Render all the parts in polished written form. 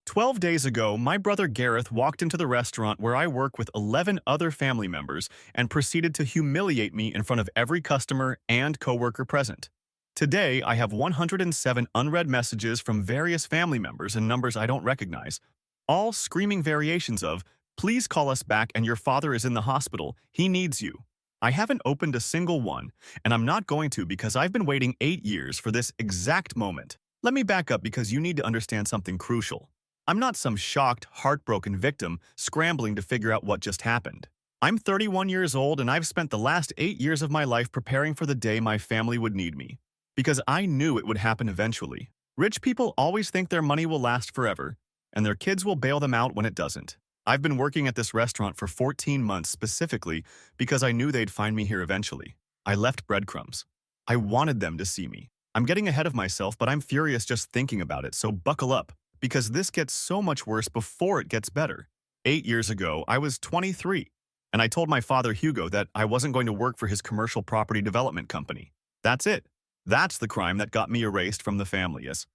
12 days ago, my brother Gareth walked into the restaurant where I work with 11 other family members and proceeded to humiliate me in front of every customer and coworker present. Today, I have 107 unread messages from various family members and numbers I don't recognize, all screaming variations of, "Please call us back and your father is in the hospital. He needs you." I haven't opened a single one, and I'm not going to because I've been waiting 8 years for this exact moment. Let me back up because you need to understand something crucial. I'm not some shocked, heartbroken victim scrambling to figure out what just happened. I'm 31 years old and I've spent the last 8 years of my life preparing for the day my family would need me. Because I knew it would happen eventually. Rich people always think their money will last forever, and their kids will bail them out when it doesn't. I've been working at this restaurant for 14 months specifically because I knew they'd find me here eventually. I left breadcrumbs. I wanted them to see me. I'm getting ahead of myself, but I'm furious just thinking about it, so buckle up, because this gets so much worse before it gets better. 8 years ago, I was 23, and I told my father Hugo that I wasn't going to work for his commercial property development company. That's it. That's the crime that got me erased from the family. Yes,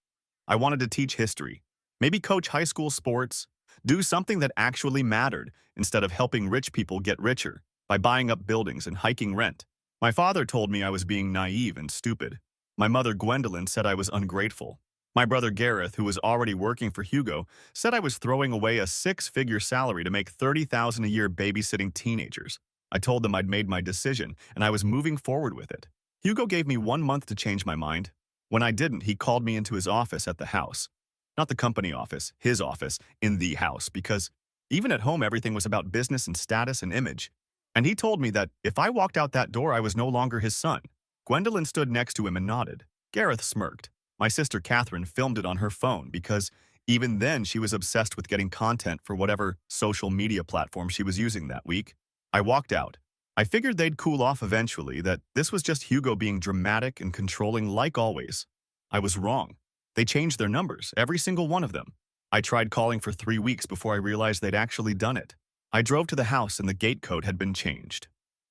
I wanted to teach history, maybe coach high school sports, do something that actually mattered instead of helping rich people get richer by buying up buildings and hiking rent. My father told me I was being naive and stupid. My mother Gwendolyn said I was ungrateful. My brother Gareth, who was already working for Hugo, said I was throwing away a six-figure salary to make $30,000 a year babysitting teenagers. I told them I'd made my decision and I was moving forward with it. Hugo gave me 1 month to change my mind. When I didn't, he called me into his office at the house. Not the company office, his office, in the house, because even at home everything was about business and status and image. And he told me that if I walked out that door, I was no longer his son. Gwendolyn stood next to him and nodded. Gareth smirked. My sister Catherine filmed it on her phone because even then she was obsessed with getting content for whatever social media platform she was using that week. I walked out. I figured they'd cool off eventually, that this was just Hugo being dramatic and controlling like always. I was wrong. They changed their numbers, every single one of them. I tried calling for 3 weeks before I realized they'd actually done it. I drove to the house and the gate code had been changed.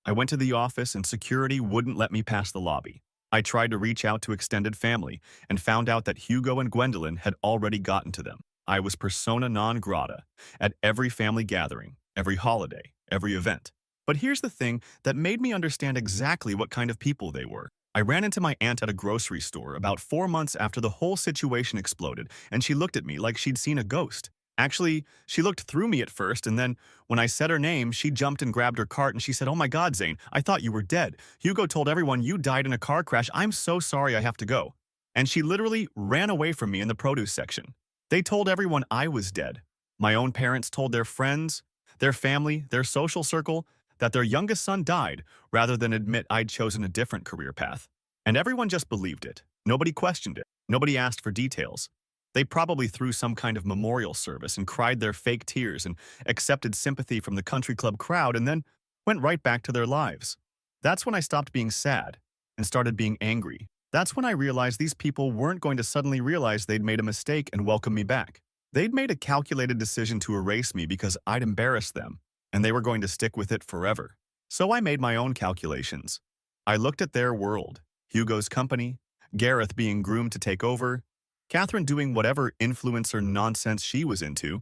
I went to the office and security wouldn't let me pass the lobby. I tried to reach out to extended family and found out that Hugo and Gwendolyn had already gotten to them. I was persona non grata at every family gathering, every holiday, every event. But here's the thing that made me understand exactly what kind of people they were. I ran into my aunt at a grocery store about 4 months after the whole situation exploded, and she looked at me like she'd seen a ghost. Actually, she looked through me at first, and then when I said her name, she jumped and grabbed her cart and she said, "Oh my God, Zane, I thought you were dead. Hugo told everyone you died in a car crash. I'm so sorry, I have to go." And she literally ran away from me in the produce section. They told everyone I was dead. My own parents told their friends, their family, their social circle, that their youngest son died rather than admit I'd chosen a different career path. And everyone just believed it. Nobody questioned it. Nobody asked for details. They probably threw some kind of memorial service and cried their fake tears and accepted sympathy from the country club crowd and then went right back to their lives. That's when I stopped being sad and started being angry. That's when I realized these people weren't going to suddenly realize they'd made a mistake and welcome me back. They'd made a calculated decision to erase me because I'd embarrassed them, and they were going to stick with it forever. So I made my own calculations. I looked at their world, Hugo's company, Gareth being groomed to take over, Catherine doing whatever influencer nonsense she was into,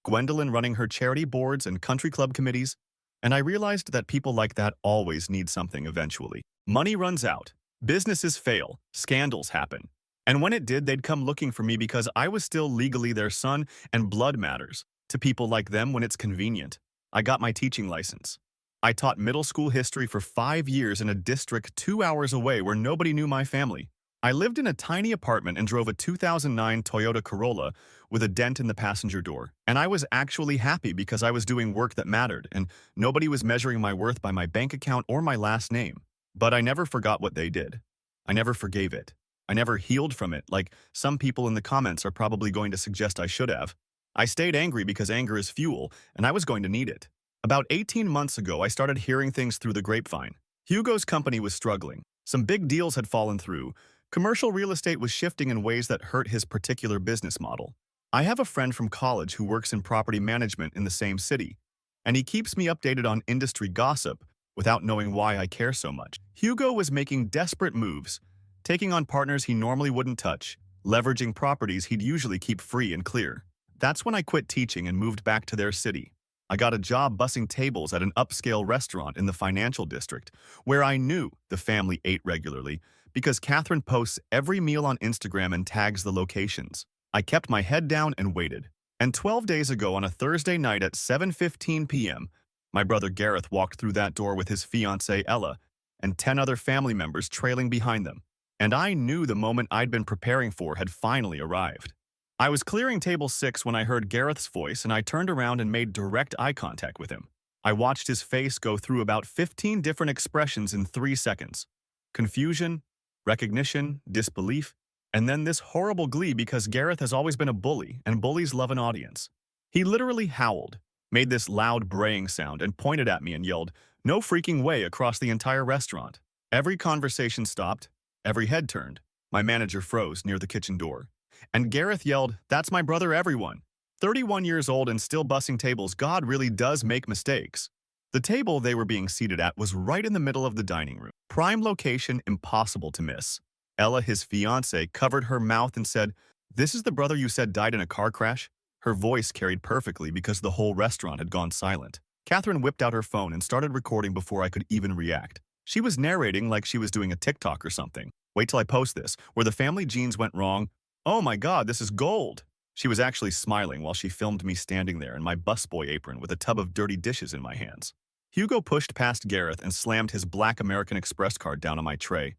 Gwendolyn running her charity boards and country club committees, and I realized that people like that always need something eventually. Money runs out, businesses fail, scandals happen. And when it did, they'd come looking for me because I was still legally their son and blood matters to people like them when it's convenient. I got my teaching license. I taught middle school history for 5 years in a district 2 hours away where nobody knew my family. I lived in a tiny apartment and drove a 2009 Toyota Corolla with a dent in the passenger door. And I was actually happy because I was doing work that mattered and nobody was measuring my worth by my bank account or my last name. But I never forgot what they did. I never forgave it. I never healed from it, like some people in the comments are probably going to suggest I should have. I stayed angry because anger is fuel, and I was going to need it. About 18 months ago, I started hearing things through the grapevine. Hugo's company was struggling. Some big deals had fallen through. Commercial real estate was shifting in ways that hurt his particular business model. I have a friend from college who works in property management in the same city, and he keeps me updated on industry gossip without knowing why I care so much. Hugo was making desperate moves, taking on partners he normally wouldn't touch, leveraging properties he'd usually keep free and clear. That's when I quit teaching and moved back to their city. I got a job bussing tables at an upscale restaurant in the financial district, where I knew the family ate regularly because Catherine posts every meal on Instagram and tags the locations. I kept my head down and waited. And 12 days ago on a Thursday night at 7:15 p.m., my brother Gareth walked through that door with his fiancée Ella and 10 other family members trailing behind them. And I knew the moment I'd been preparing for had finally arrived. I was clearing table 6 when I heard Gareth's voice, and I turned around and made direct eye contact with him. I watched his face go through about 15 different expressions in 3 seconds. Confusion, recognition, disbelief, and then this horrible glee because Gareth has always been a bully, and bullies love an audience. He literally howled, made this loud braying sound, and pointed at me and yelled, "No freaking way," across the entire restaurant. Every conversation stopped, every head turned. My manager froze near the kitchen door. And Gareth yelled, "That's my brother, everyone." 31 years old and still bussing tables, God really does make mistakes. The table they were being seated at was right in the middle of the dining room. Prime location, impossible to miss. Ella, his fiancée, covered her mouth and said, "This is the brother you said died in a car crash?" Her voice carried perfectly because the whole restaurant had gone silent. Catherine whipped out her phone and started recording before I could even react. She was narrating like she was doing a TikTok or something. "Wait till I post this, where the family genes went wrong. Oh my God, this is gold." She was actually smiling while she filmed me standing there in my busboy apron with a tub of dirty dishes in my hands. Hugo pushed past Gareth and slammed his black American Express card down on my tray.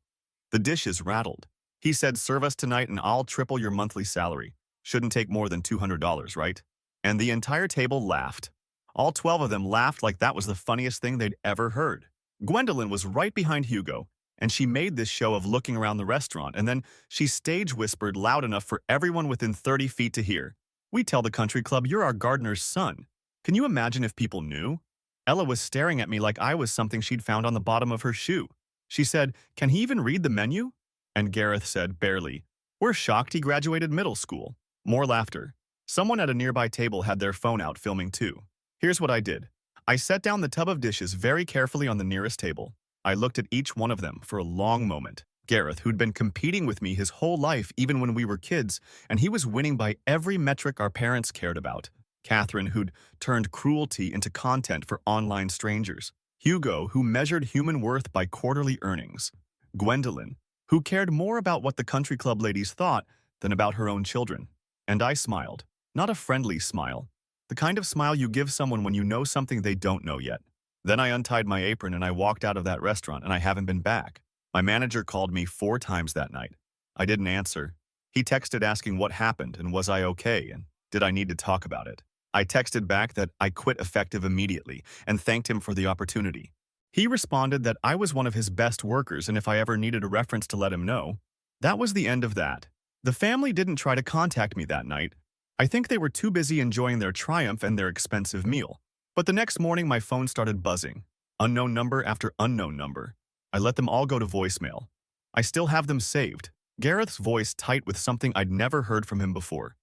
The dishes rattled. He said, "Serve us tonight and I'll triple your monthly salary. Shouldn't take more than $200, right?" And the entire table laughed. All 12 of them laughed like that was the funniest thing they'd ever heard. Gwendolyn was right behind Hugo, and she made this show of looking around the restaurant, and then she stage whispered loud enough for everyone within 30 feet to hear, "We tell the country club you're our gardener's son." Can you imagine if people knew? Ella was staring at me like I was something she'd found on the bottom of her shoe. She said, "Can he even read the menu?" And Gareth said, "Barely. We're shocked he graduated middle school." More laughter. Someone at a nearby table had their phone out filming too. Here's what I did. I set down the tub of dishes very carefully on the nearest table. I looked at each one of them for a long moment. Gareth, who'd been competing with me his whole life even when we were kids, and he was winning by every metric our parents cared about. Catherine, who'd turned cruelty into content for online strangers. Hugo, who measured human worth by quarterly earnings. Gwendolyn, who cared more about what the country club ladies thought than about her own children. And I smiled. Not a friendly smile. The kind of smile you give someone when you know something they don't know yet. Then I untied my apron and I walked out of that restaurant, and I haven't been back. My manager called me 4 times that night. I didn't answer. He texted asking what happened and was I okay and did I need to talk about it. I texted back that I quit effective immediately and thanked him for the opportunity. He responded that I was one of his best workers and if I ever needed a reference to let him know. That was the end of that. The family didn't try to contact me that night. I think they were too busy enjoying their triumph and their expensive meal. But the next morning my phone started buzzing. Unknown number after unknown number. I let them all go to voicemail. I still have them saved. Gareth's voice tight with something I'd never heard from him before.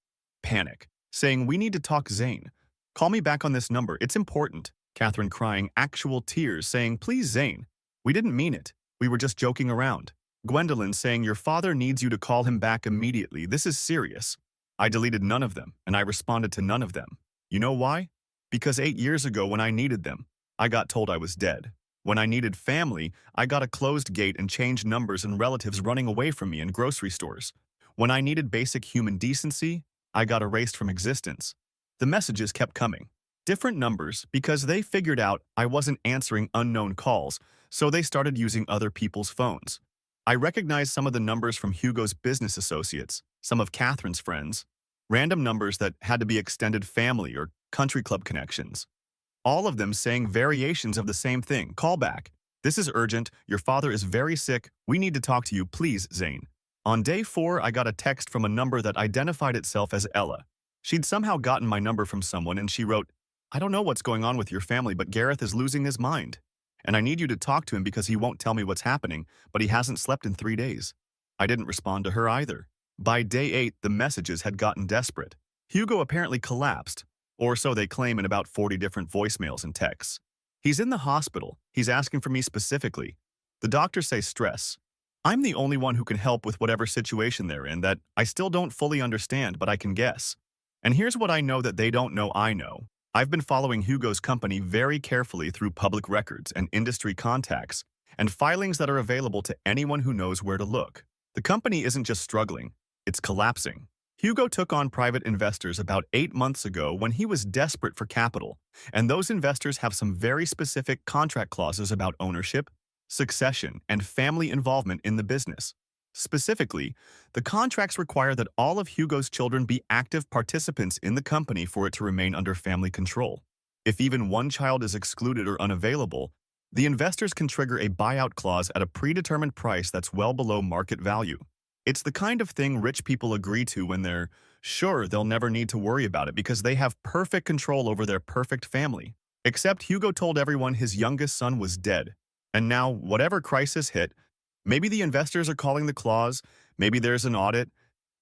Panic. Saying, "We need to talk, Zane. Call me back on this number, it's important." Catherine crying actual tears saying, "Please, Zane. We didn't mean it. We were just joking around." Gwendolyn saying, "Your father needs you to call him back immediately. This is serious." I deleted none of them, and I responded to none of them. You know why? Because 8 years ago when I needed them, I got told I was dead. When I needed family, I got a closed gate and changed numbers and relatives running away from me in grocery stores. When I needed basic human decency, I got erased from existence. The messages kept coming. Different numbers because they figured out I wasn't answering unknown calls, so they started using other people's phones. I recognized some of the numbers from Hugo's business associates, some of Catherine's friends, random numbers that had to be extended family or country club connections. All of them saying variations of the same thing. "Call back. This is urgent. Your father is very sick. We need to talk to you, please, Zane." On day 4, I got a text from a number that identified itself as Ella. She'd somehow gotten my number from someone and she wrote, "I don't know what's going on with your family, but Gareth is losing his mind. And I need you to talk to him because he won't tell me what's happening, but he hasn't slept in 3 days." I didn't respond to her either. By day 8, the messages had gotten desperate. Hugo apparently collapsed, or so they claim in about 40 different voicemails and texts. He's in the hospital. He's asking for me specifically. The doctors say stress. I'm the only one who can help with whatever situation they're in that I still don't fully understand, but I can guess. And here's what I know that they don't know I know. I've been following Hugo's company very carefully through public records and industry contacts, and filings that are available to anyone who knows where to look. The company isn't just struggling, it's collapsing. Hugo took on private investors about 8 months ago when he was desperate for capital, and those investors have some very specific contract clauses about ownership, succession, and family involvement in the business. Specifically, the contracts require that all of Hugo's children be active participants in the company for it to remain under family control. If even one child is excluded or unavailable, the investors can trigger a buyout clause at a predetermined price that's well below market value. It's the kind of thing rich people agree to when they're sure they'll never need to worry about it because they have perfect control over their perfect family. Except Hugo told everyone his youngest son was dead. And now, whatever crisis hit, maybe the investors are calling the clause, maybe there's an audit,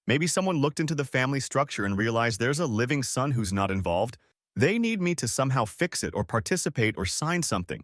maybe someone looked into the family structure and realized there's a living son who's not involved. They need me to somehow fix it or participate or sign something.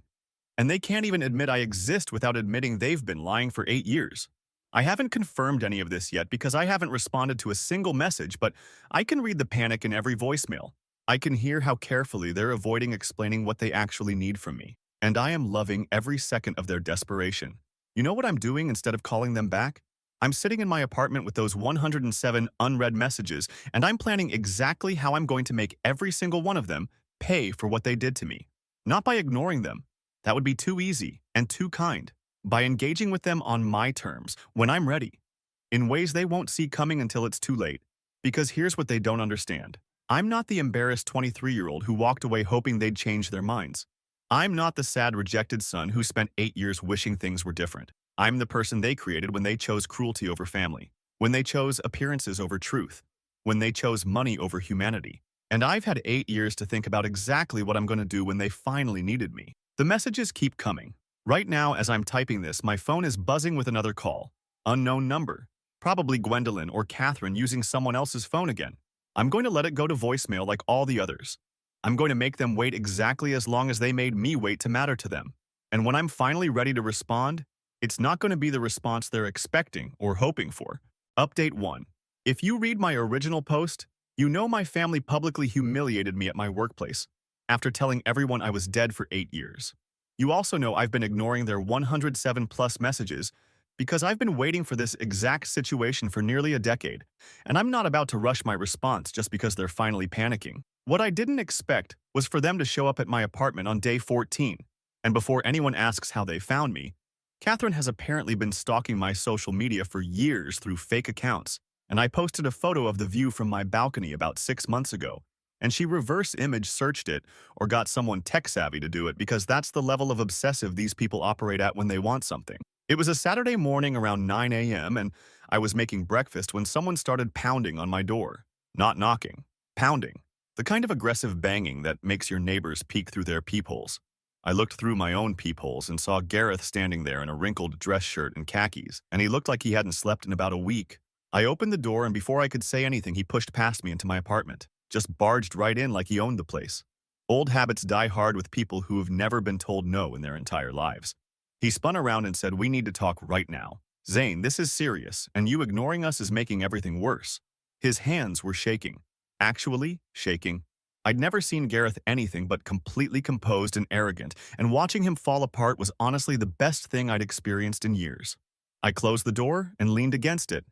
And they can't even admit I exist without admitting they've been lying for 8 years. I haven't confirmed any of this yet because I haven't responded to a single message, but I can read the panic in every voicemail. I can hear how carefully they're avoiding explaining what they actually need from me. And I am loving every second of their desperation. You know what I'm doing instead of calling them back? I'm sitting in my apartment with those 107 unread messages, and I'm planning exactly how I'm going to make every single one of them pay for what they did to me. Not by ignoring them. That would be too easy and too kind. By engaging with them on my terms, when I'm ready, in ways they won't see coming until it's too late. Because here's what they don't understand. I'm not the embarrassed 23-year-old who walked away hoping they'd change their minds. I'm not the sad, rejected son who spent 8 years wishing things were different. I'm the person they created when they chose cruelty over family, when they chose appearances over truth, when they chose money over humanity. And I've had 8 years to think about exactly what I'm going to do when they finally needed me. The messages keep coming. Right now, as I'm typing this, my phone is buzzing with another call. Unknown number. Probably Gwendolyn or Catherine using someone else's phone again. I'm going to let it go to voicemail like all the others. I'm going to make them wait exactly as long as they made me wait to matter to them. And when I'm finally ready to respond, it's not going to be the response they're expecting or hoping for. Update 1. If you read my original post, you know my family publicly humiliated me at my workplace after telling everyone I was dead for 8 years. You also know I've been ignoring their 107+ messages because I've been waiting for this exact situation for nearly a decade, and I'm not about to rush my response just because they're finally panicking. What I didn't expect was for them to show up at my apartment on day 14, and before anyone asks how they found me, Catherine has apparently been stalking my social media for years through fake accounts, and I posted a photo of the view from my balcony about 6 months ago, and she reverse image searched it or got someone tech-savvy to do it because that's the level of obsessive these people operate at when they want something. It was a Saturday morning around 9 a.m., and I was making breakfast when someone started pounding on my door. Not knocking, pounding. The kind of aggressive banging that makes your neighbors peek through their peepholes. I looked through my own peepholes and saw Gareth standing there in a wrinkled dress shirt and khakis, and he looked like he hadn't slept in about a week. I opened the door, and before I could say anything, he pushed past me into my apartment. Just barged right in like he owned the place. Old habits die hard with people who have never been told no in their entire lives. He spun around and said, "We need to talk right now. Zane, this is serious, and you ignoring us is making everything worse." His hands were shaking. Actually, shaking. I'd never seen Gareth anything but completely composed and arrogant, and watching him fall apart was honestly the best thing I'd experienced in years. I closed the door and leaned against it,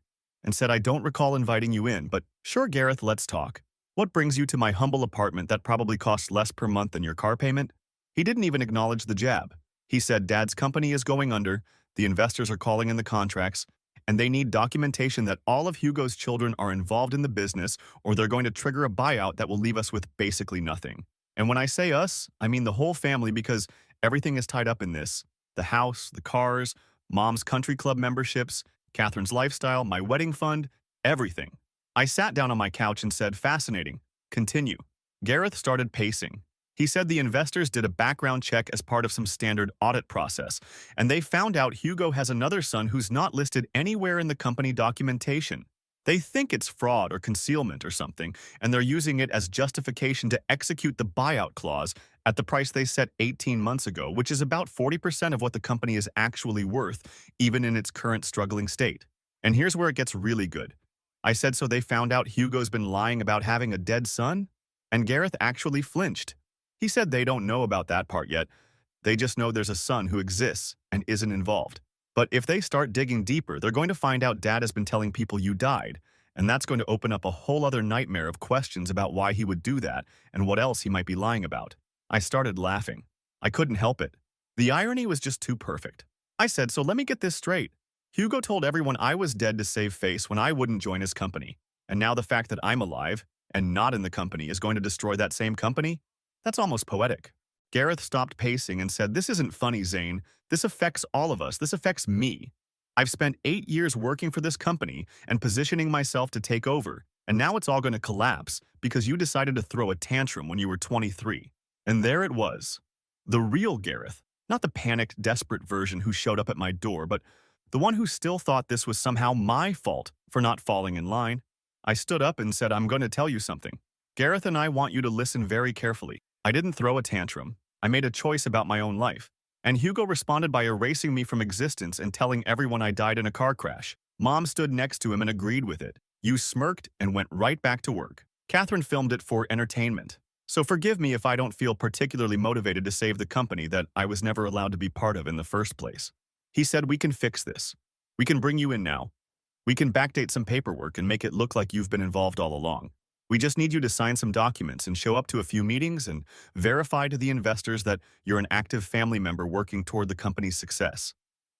and said, "I don't recall inviting you in, but sure, Gareth, let's talk. What brings you to my humble apartment that probably costs less per month than your car payment?" He didn't even acknowledge the jab. He said, "Dad's company is going under, the investors are calling in the contracts, and they need documentation that all of Hugo's children are involved in the business or they're going to trigger a buyout that will leave us with basically nothing." And when I say us, I mean the whole family because everything is tied up in this. The house, the cars, Mom's country club memberships, Catherine's lifestyle, my wedding fund, everything. I sat down on my couch and said, "Fascinating. Continue." Gareth started pacing. He said the investors did a background check as part of some standard audit process, and they found out Hugo has another son who's not listed anywhere in the company documentation. They think it's fraud or concealment or something, and they're using it as justification to execute the buyout clause at the price they set 18 months ago, which is about 40% of what the company is actually worth, even in its current struggling state. And here's where it gets really good. I said, so they found out Hugo's been lying about having a dead son? And Gareth actually flinched. He said they don't know about that part yet. They just know there's a son who exists and isn't involved. But if they start digging deeper, they're going to find out Dad has been telling people you died, and that's going to open up a whole other nightmare of questions about why he would do that and what else he might be lying about. I started laughing. I couldn't help it. The irony was just too perfect. I said, so let me get this straight. Hugo told everyone I was dead to save face when I wouldn't join his company. And now the fact that I'm alive and not in the company is going to destroy that same company? That's almost poetic. Gareth stopped pacing and said, this isn't funny, Zane. This affects all of us. This affects me. I've spent 8 years working for this company and positioning myself to take over, and now it's all going to collapse because you decided to throw a tantrum when you were 23. And there it was. The real Gareth, not the panicked, desperate version who showed up at my door, but the one who still thought this was somehow my fault for not falling in line. I stood up and said, I'm going to tell you something. Gareth and I want you to listen very carefully. I didn't throw a tantrum. I made a choice about my own life. And Hugo responded by erasing me from existence and telling everyone I died in a car crash. Mom stood next to him and agreed with it. You smirked and went right back to work. Catherine filmed it for entertainment. So forgive me if I don't feel particularly motivated to save the company that I was never allowed to be part of in the first place. He said, we can fix this. We can bring you in now. We can backdate some paperwork and make it look like you've been involved all along. We just need you to sign some documents and show up to a few meetings and verify to the investors that you're an active family member working toward the company's success.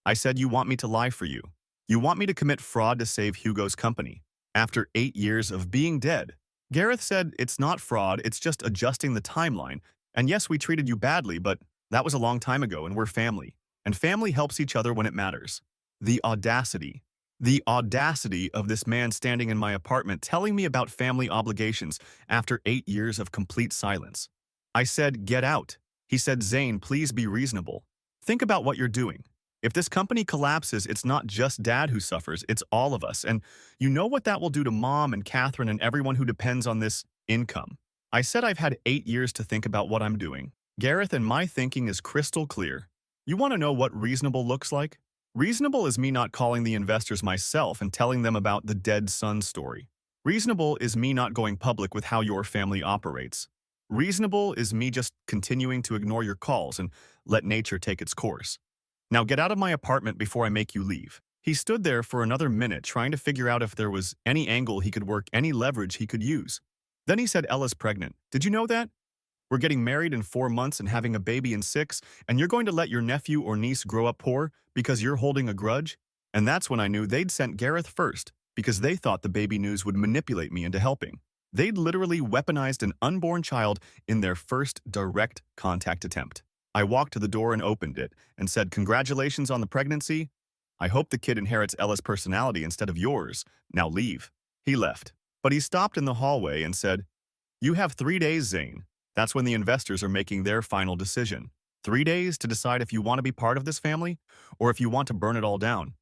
I said you want me to lie for you. You want me to commit fraud to save Hugo's company. After 8 years of being dead. Gareth said it's not fraud, it's just adjusting the timeline. And yes, we treated you badly, but that was a long time ago and we're family. And family helps each other when it matters. The audacity. The audacity of this man standing in my apartment telling me about family obligations after 8 years of complete silence. I said, get out. He said, Zane, please be reasonable. Think about what you're doing. If this company collapses, it's not just Dad who suffers, it's all of us. And you know what that will do to Mom and Catherine and everyone who depends on this income. I said I've had 8 years to think about what I'm doing. Gareth, and my thinking is crystal clear. You want to know what reasonable looks like? Reasonable is me not calling the investors myself and telling them about the dead son story. Reasonable is me not going public with how your family operates. Reasonable is me just continuing to ignore your calls and let nature take its course. Now get out of my apartment before I make you leave. He stood there for another minute trying to figure out if there was any angle he could work, any leverage he could use. Then he said, Ella's pregnant. Did you know that? We're getting married in 4 months and having a baby in 6, and you're going to let your nephew or niece grow up poor because you're holding a grudge? And that's when I knew they'd sent Gareth first, because they thought the baby news would manipulate me into helping. They'd literally weaponized an unborn child in their first direct contact attempt. I walked to the door and opened it and said, congratulations on the pregnancy. I hope the kid inherits Ella's personality instead of yours. Now leave. He left. But he stopped in the hallway and said, you have 3 days, Zane. That's when the investors are making their final decision. 3 days to decide if you want to be part of this family or if you want to burn it all down.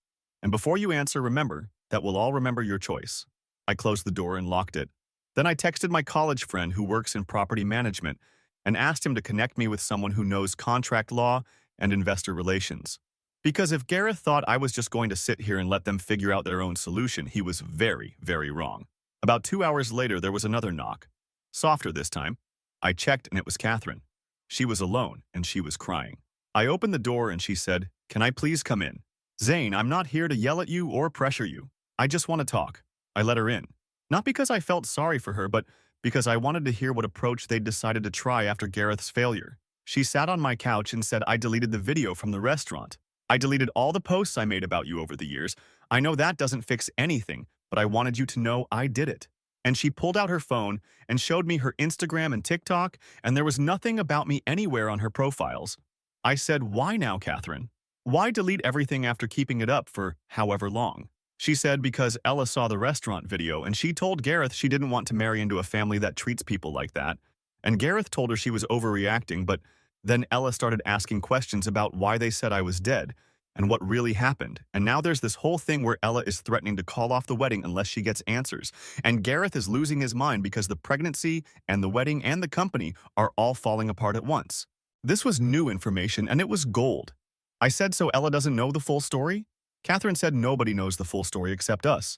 And before you answer, remember that we'll all remember your choice. I closed the door and locked it. Then I texted my college friend who works in property management and asked him to connect me with someone who knows contract law and investor relations. Because if Gareth thought I was just going to sit here and let them figure out their own solution, he was very, very wrong. About 2 hours later, there was another knock. Softer this time. I checked and it was Catherine. She was alone and she was crying. I opened the door and she said, can I please come in? Zane, I'm not here to yell at you or pressure you. I just want to talk. I let her in. Not because I felt sorry for her, but because I wanted to hear what approach they'd decided to try after Gareth's failure. She sat on my couch and said I deleted the video from the restaurant. I deleted all the posts I made about you over the years. I know that doesn't fix anything, but I wanted you to know I did it. And she pulled out her phone and showed me her Instagram and TikTok, and there was nothing about me anywhere on her profiles. I said, why now, Catherine? Why delete everything after keeping it up for however long? She said because Ella saw the restaurant video and she told Gareth she didn't want to marry into a family that treats people like that. And Gareth told her she was overreacting, but then Ella started asking questions about why they said I was dead and what really happened. And now there's this whole thing where Ella is threatening to call off the wedding unless she gets answers. And Gareth is losing his mind because the pregnancy and the wedding and the company are all falling apart at once. This was new information and it was gold. I said, so Ella doesn't know the full story? Catherine said nobody knows the full story except us.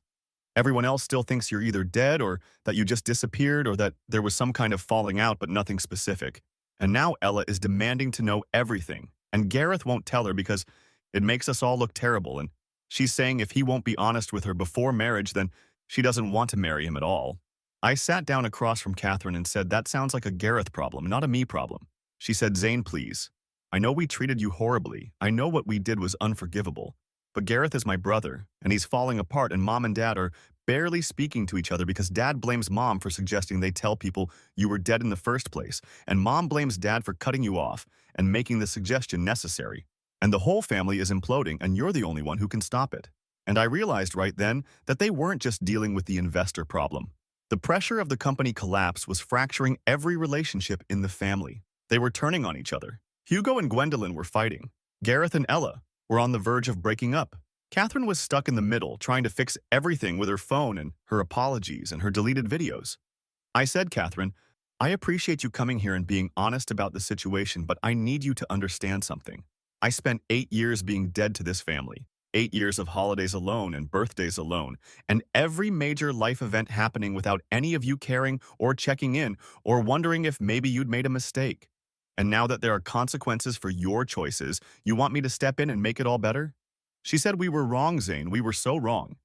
Everyone else still thinks you're either dead or that you just disappeared or that there was some kind of falling out but nothing specific. And now Ella is demanding to know everything, and Gareth won't tell her because it makes us all look terrible, and she's saying if he won't be honest with her before marriage, then she doesn't want to marry him at all. I sat down across from Catherine and said, that sounds like a Gareth problem, not a me problem. She said, Zane, please. I know we treated you horribly. I know what we did was unforgivable. But Gareth is my brother, and he's falling apart, and Mom and Dad are barely speaking to each other because Dad blames Mom for suggesting they tell people you were dead in the first place, and Mom blames Dad for cutting you off and making the suggestion necessary. And the whole family is imploding, and you're the only one who can stop it. And I realized right then that they weren't just dealing with the investor problem. The pressure of the company collapse was fracturing every relationship in the family. They were turning on each other. Hugo and Gwendolyn were fighting. Gareth and Ella were on the verge of breaking up. Catherine was stuck in the middle, trying to fix everything with her phone and her apologies and her deleted videos. I said, Catherine, I appreciate you coming here and being honest about the situation, but I need you to understand something. I spent 8 years being dead to this family. 8 years of holidays alone and birthdays alone, and every major life event happening without any of you caring or checking in or wondering if maybe you'd made a mistake. And now that there are consequences for your choices, you want me to step in and make it all better? She said, we were wrong, Zane. We were so wrong.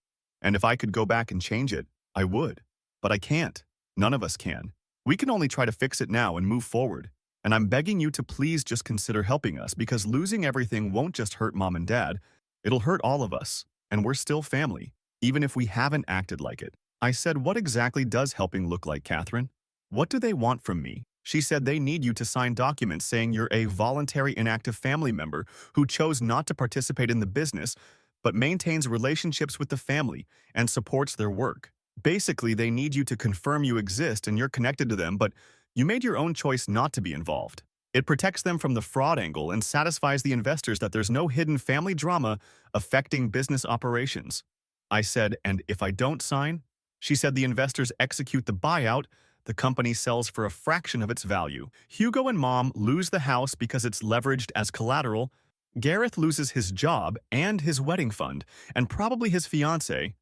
And if I could go back and change it, I would. But I can't. None of us can. We can only try to fix it now and move forward. And I'm begging you to please just consider helping us, because losing everything won't just hurt Mom and Dad. It'll hurt all of us, and we're still family, even if we haven't acted like it. I said, what exactly does helping look like, Catherine? What do they want from me? She said they need you to sign documents saying you're a voluntary inactive family member who chose not to participate in the business, but maintains relationships with the family and supports their work. Basically, they need you to confirm you exist and you're connected to them, but you made your own choice not to be involved. It protects them from the fraud angle and satisfies the investors that there's no hidden family drama affecting business operations. I said, and if I don't sign? She said the investors execute the buyout, the company sells for a fraction of its value. Hugo and Mom lose the house because it's leveraged as collateral. Gareth loses his job and his wedding fund, and probably his fiancée.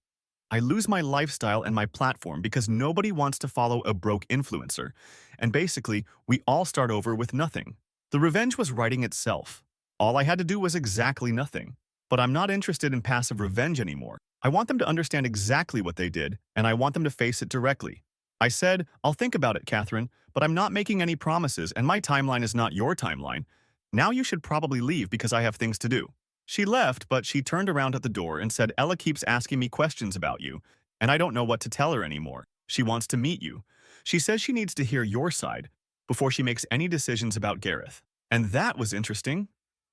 I lose my lifestyle and my platform because nobody wants to follow a broke influencer. And basically, we all start over with nothing. The revenge was writing itself. All I had to do was exactly nothing. But I'm not interested in passive revenge anymore. I want them to understand exactly what they did, and I want them to face it directly. I said, I'll think about it, Catherine, but I'm not making any promises, and my timeline is not your timeline. Now you should probably leave because I have things to do. She left, but she turned around at the door and said, Ella keeps asking me questions about you, and I don't know what to tell her anymore. She wants to meet you. She says she needs to hear your side before she makes any decisions about Gareth. And that was interesting,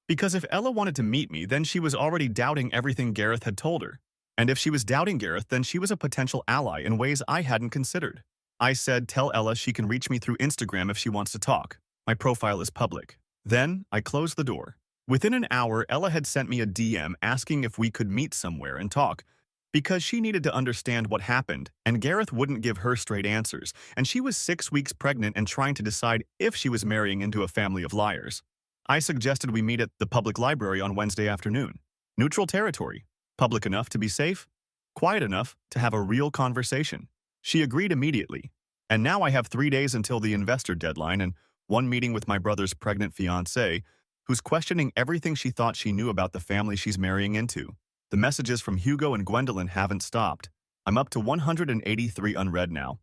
because if Ella wanted to meet me, then she was already doubting everything Gareth had told her. And if she was doubting Gareth, then she was a potential ally in ways I hadn't considered. I said, tell Ella she can reach me through Instagram if she wants to talk. My profile is public. Then I closed the door. Within an hour, Ella had sent me a DM asking if we could meet somewhere and talk, because she needed to understand what happened, and Gareth wouldn't give her straight answers, and she was 6 weeks pregnant and trying to decide if she was marrying into a family of liars. I suggested we meet at the public library on Wednesday afternoon. Neutral territory. Public enough to be safe, quiet enough to have a real conversation. She agreed immediately. And now I have 3 days until the investor deadline and one meeting with my brother's pregnant fiancée, who's questioning everything she thought she knew about the family she's marrying into. The messages from Hugo and Gwendolyn haven't stopped. I'm up to 183 unread now.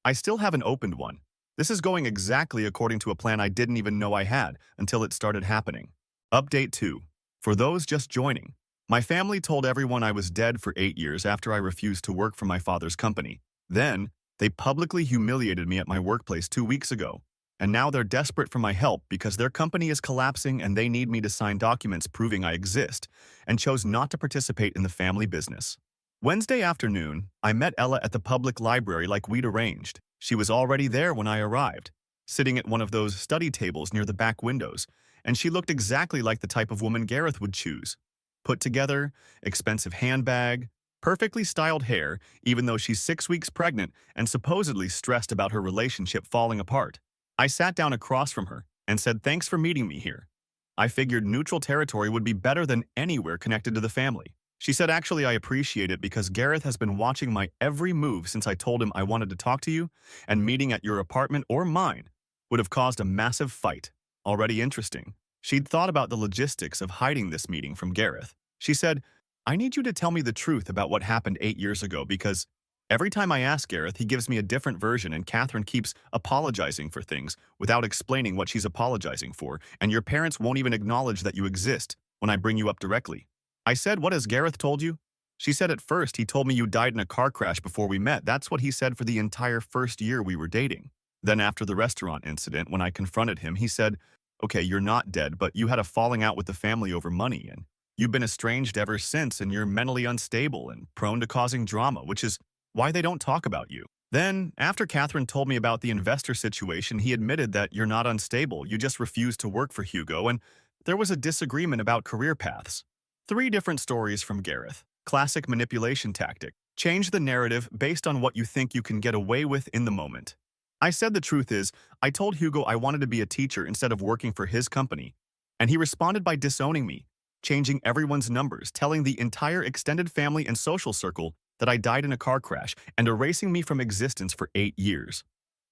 I still haven't opened one. This is going exactly according to a plan I didn't even know I had until it started happening. Update 2. For those just joining, my family told everyone I was dead for 8 years after I refused to work for my father's company. Then, they publicly humiliated me at my workplace 2 weeks ago. And now they're desperate for my help because their company is collapsing and they need me to sign documents proving I exist, and chose not to participate in the family business. Wednesday afternoon, I met Ella at the public library like we'd arranged. She was already there when I arrived, sitting at one of those study tables near the back windows, and she looked exactly like the type of woman Gareth would choose. Put together, expensive handbag, perfectly styled hair, even though she's 6 weeks pregnant and supposedly stressed about her relationship falling apart. I sat down across from her and said, thanks for meeting me here. I figured neutral territory would be better than anywhere connected to the family. She said, actually, I appreciate it because Gareth has been watching my every move since I told him I wanted to talk to you, and meeting at your apartment or mine would have caused a massive fight. Already interesting. She'd thought about the logistics of hiding this meeting from Gareth. She said, I need you to tell me the truth about what happened 8 years ago because every time I ask Gareth, he gives me a different version and Catherine keeps apologizing for things without explaining what she's apologizing for, and your parents won't even acknowledge that you exist when I bring you up directly. I said, what has Gareth told you? She said at first he told me you died in a car crash before we met. That's what he said for the entire first year we were dating. Then after the restaurant incident, when I confronted him, he said, okay, you're not dead, but you had a falling out with the family over money, and you've been estranged ever since, and you're mentally unstable and prone to causing drama, which is why they don't talk about you. Then, after Catherine told me about the investor situation, he admitted that you're not unstable, you just refuse to work for Hugo, and there was a disagreement about career paths. 3 different stories from Gareth. Classic manipulation tactic. Change the narrative based on what you think you can get away with in the moment. I said the truth is, I told Hugo I wanted to be a teacher instead of working for his company, and he responded by disowning me, changing everyone's numbers, telling the entire extended family and social circle that I died in a car crash, and erasing me from existence for 8 years.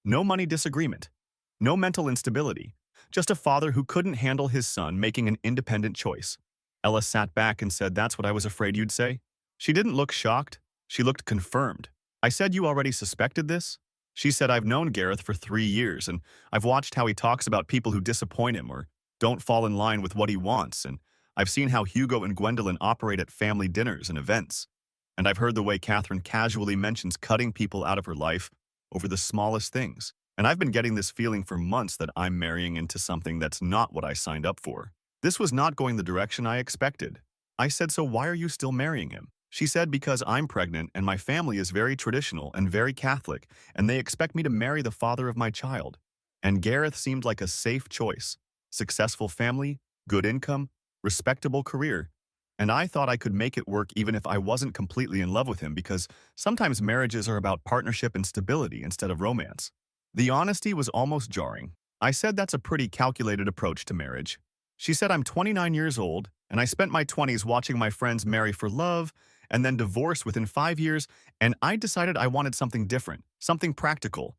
No money disagreement. No mental instability. Just a father who couldn't handle his son making an independent choice. Ella sat back and said, that's what I was afraid you'd say. She didn't look shocked. She looked confirmed. I said, you already suspected this? She said, I've known Gareth for 3 years, and I've watched how he talks about people who disappoint him or don't fall in line with what he wants, and I've seen how Hugo and Gwendolyn operate at family dinners and events. And I've heard the way Catherine casually mentions cutting people out of her life over the smallest things. And I've been getting this feeling for months that I'm marrying into something that's not what I signed up for. This was not going the direction I expected. I said, so why are you still marrying him? She said, because I'm pregnant and my family is very traditional and very Catholic, and they expect me to marry the father of my child. And Gareth seemed like a safe choice. Successful family, good income, respectable career. And I thought I could make it work even if I wasn't completely in love with him because sometimes marriages are about partnership and stability instead of romance. The honesty was almost jarring. I said that's a pretty calculated approach to marriage. She said I'm 29 years old, and I spent my 20s watching my friends marry for love and then divorce within 5 years, and I decided I wanted something different, something practical.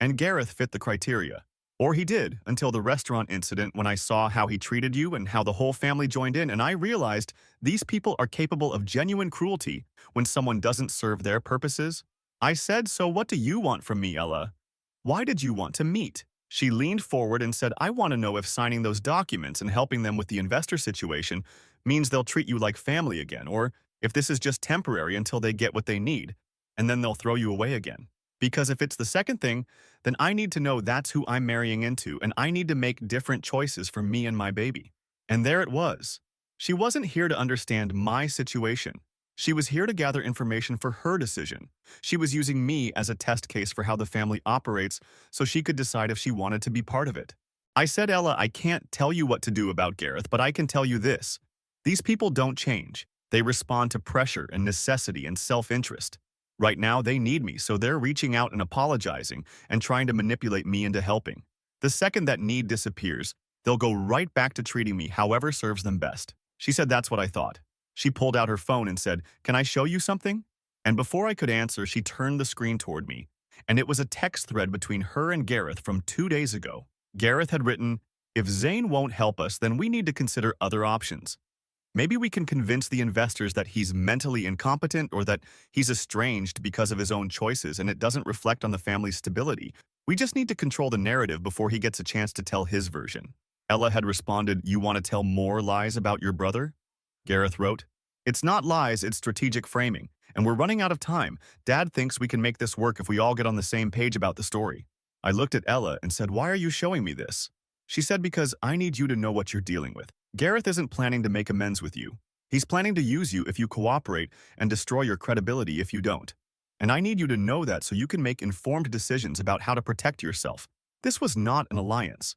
And Gareth fit the criteria. Or he did, until the restaurant incident when I saw how he treated you and how the whole family joined in, and I realized these people are capable of genuine cruelty when someone doesn't serve their purposes. I said, so what do you want from me, Ella? Why did you want to meet? She leaned forward and said, I want to know if signing those documents and helping them with the investor situation means they'll treat you like family again, or if this is just temporary until they get what they need, and then they'll throw you away again. Because if it's the second thing, then I need to know that's who I'm marrying into, and I need to make different choices for me and my baby. And there it was. She wasn't here to understand my situation. She was here to gather information for her decision. She was using me as a test case for how the family operates so she could decide if she wanted to be part of it. I said, Ella, I can't tell you what to do about Gareth, but I can tell you this. These people don't change. They respond to pressure and necessity and self-interest. Right now, they need me, so they're reaching out and apologizing and trying to manipulate me into helping. The second that need disappears, they'll go right back to treating me however serves them best. She said that's what I thought. She pulled out her phone and said, can I show you something? And before I could answer, she turned the screen toward me, and it was a text thread between her and Gareth from 2 days ago. Gareth had written, if Zane won't help us, then we need to consider other options. Maybe we can convince the investors that he's mentally incompetent or that he's estranged because of his own choices and it doesn't reflect on the family's stability. We just need to control the narrative before he gets a chance to tell his version. Ella had responded, you want to tell more lies about your brother? Gareth wrote, it's not lies, it's strategic framing, and we're running out of time. Dad thinks we can make this work if we all get on the same page about the story. I looked at Ella and said, why are you showing me this? She said, because I need you to know what you're dealing with. Gareth isn't planning to make amends with you. He's planning to use you if you cooperate and destroy your credibility if you don't. And I need you to know that so you can make informed decisions about how to protect yourself. This was not an alliance.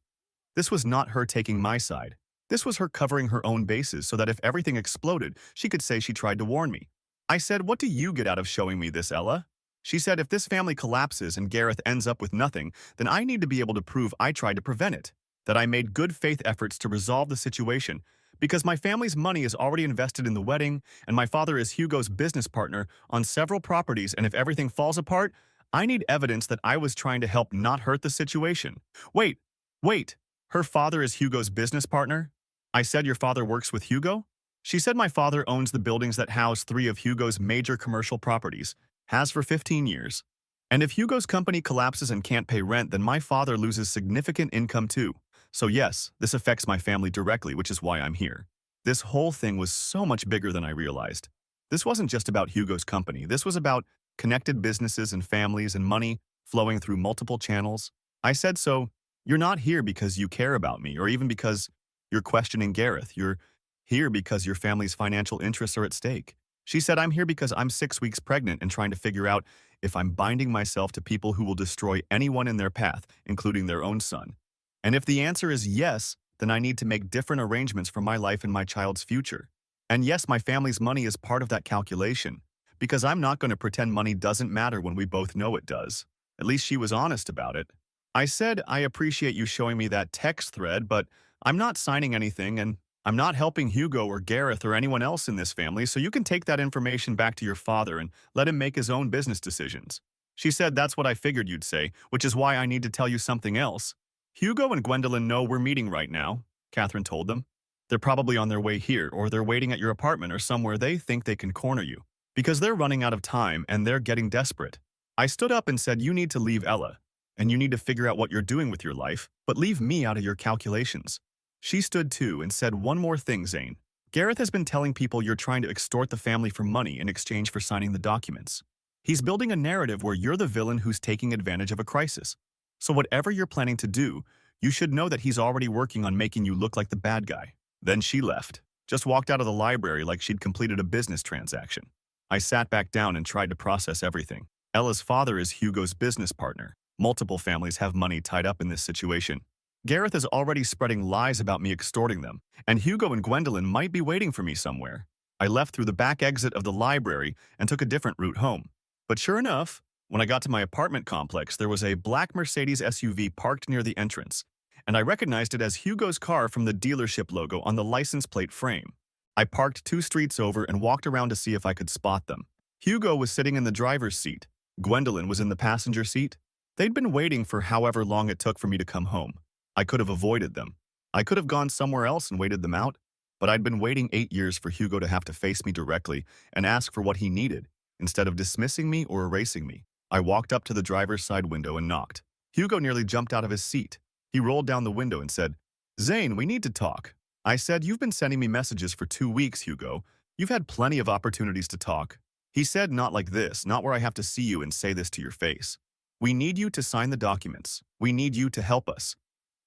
This was not her taking my side. This was her covering her own bases so that if everything exploded, she could say she tried to warn me. I said, what do you get out of showing me this, Ella? She said, if this family collapses and Gareth ends up with nothing, then I need to be able to prove I tried to prevent it, that I made good faith efforts to resolve the situation, Because my family's money is already invested in the wedding, and my father is Hugo's business partner on several properties, and if everything falls apart, I need evidence that I was trying to help not hurt the situation. Wait, wait, her father is Hugo's business partner? I said your father works with Hugo? She said my father owns the buildings that house three of Hugo's major commercial properties, has for 15 years. And if Hugo's company collapses and can't pay rent, then my father loses significant income too. So yes, this affects my family directly, which is why I'm here. This whole thing was so much bigger than I realized. This wasn't just about Hugo's company. This was about connected businesses and families and money flowing through multiple channels. I said, so you're not here because you care about me or even because you're questioning Gareth. You're here because your family's financial interests are at stake. She said, I'm here because I'm 6 weeks pregnant and trying to figure out if I'm binding myself to people who will destroy anyone in their path, including their own son. And if the answer is yes, then I need to make different arrangements for my life and my child's future. And yes, my family's money is part of that calculation, because I'm not going to pretend money doesn't matter when we both know it does. At least she was honest about it. I said, I appreciate you showing me that text thread, but I'm not signing anything and I'm not helping Hugo or Gareth or anyone else in this family, so you can take that information back to your father and let him make his own business decisions. She said, that's what I figured you'd say, which is why I need to tell you something else. Hugo and Gwendolyn know we're meeting right now, Catherine told them. They're probably on their way here, or they're waiting at your apartment or somewhere they think they can corner you, because they're running out of time and they're getting desperate. I stood up and said, you need to leave Ella, and you need to figure out what you're doing with your life, but leave me out of your calculations. She stood too and said, one more thing, Zane. Gareth has been telling people you're trying to extort the family for money in exchange for signing the documents. He's building a narrative where you're the villain who's taking advantage of a crisis. So whatever you're planning to do, you should know that he's already working on making you look like the bad guy. Then she left, just walked out of the library like she'd completed a business transaction. I sat back down and tried to process everything. Ella's father is Hugo's business partner. Multiple families have money tied up in this situation. Gareth is already spreading lies about me extorting them, and Hugo and Gwendolyn might be waiting for me somewhere. I left through the back exit of the library and took a different route home. But sure enough, when I got to my apartment complex, there was a black Mercedes SUV parked near the entrance, and I recognized it as Hugo's car from the dealership logo on the license plate frame. I parked 2 streets over and walked around to see if I could spot them. Hugo was sitting in the driver's seat. Gwendolyn was in the passenger seat. They'd been waiting for however long it took for me to come home. I could have avoided them. I could have gone somewhere else and waited them out, but I'd been waiting 8 years for Hugo to have to face me directly and ask for what he needed, instead of dismissing me or erasing me. I walked up to the driver's side window and knocked. Hugo nearly jumped out of his seat. He rolled down the window and said, Zane, we need to talk. I said, you've been sending me messages for 2 weeks, Hugo. You've had plenty of opportunities to talk. He said, not like this, not where I have to see you and say this to your face. We need you to sign the documents. We need you to help us.